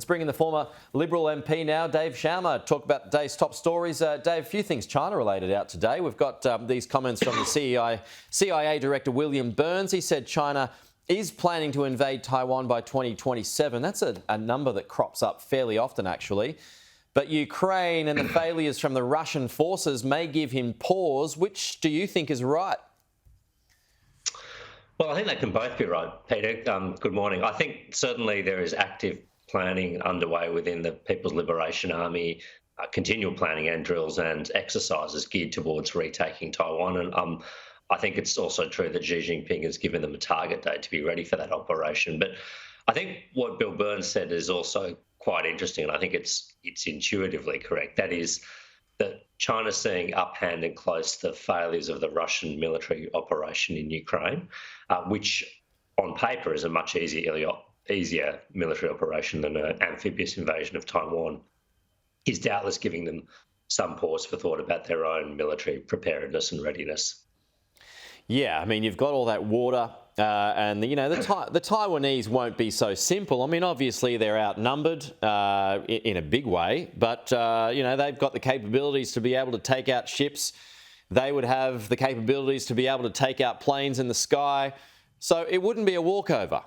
Let's bring in the former Liberal MP now, Dave Sharma, talk about today's top stories. Dave, a few things China-related out today. We've got these comments from the CIA Director William Burns. He said China is planning to invade Taiwan by 2027. That's a number that crops up fairly often, actually. But Ukraine and the failures from the Russian forces may give him pause. Which do you think is right? Well, I think they can both be right, Peter. Good morning. I think certainly there is active planning underway within the People's Liberation Army, continual planning and drills and exercises geared towards retaking Taiwan. And I think it's also true that Xi Jinping has given them a target date to be ready for that operation. But I think what Bill Burns said is also quite interesting, and I think it's intuitively correct. That is that China's seeing up hand and close the failures of the Russian military operation in Ukraine, which on paper is a much easier military operation than an amphibious invasion of Taiwan, is doubtless giving them some pause for thought about their own military preparedness and readiness. Yeah, I mean, you've got all that water, and the Taiwanese won't be so simple. I mean, obviously they're outnumbered in a big way, but they've got the capabilities to be able to take out ships. They would have the capabilities to be able to take out planes in the sky. So it wouldn't be a walkover.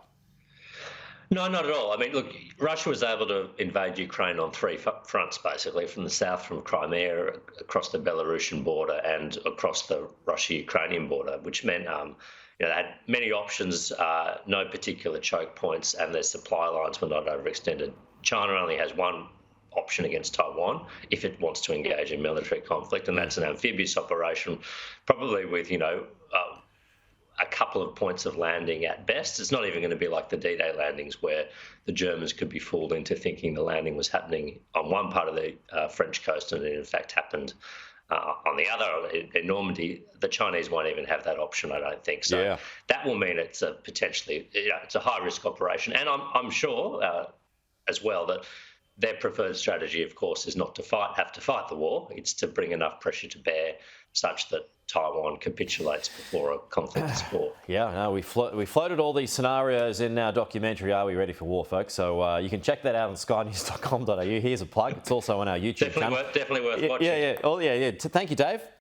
No, not at all. I mean, look, Russia was able to invade Ukraine on three fronts, basically, from the south, from Crimea, across the Belarusian border and across the Russia-Ukrainian border, which meant they had many options, no particular choke points, and their supply lines were not overextended. China only has one option against Taiwan if it wants to engage in military conflict, and that's an amphibious operation, probably with, a couple of points of landing at best. It's not even going to be like the D-Day landings where the Germans could be fooled into thinking the landing was happening on one part of the French coast and it in fact happened on the other, in Normandy. The Chinese won't even have that option, I don't think. So that will mean it's a potentially, it's a high-risk operation. And I'm sure as well that their preferred strategy, of course, is not to have to fight the war. It's to bring enough pressure to bear such that Taiwan capitulates before a conflict is fought. Yeah, no, we floated all these scenarios in our documentary, Are We Ready for War, folks? So you can check that out on skynews.com.au. Here's a plug. It's also on our YouTube channel. Definitely worth watching. Yeah. Thank you, Dave.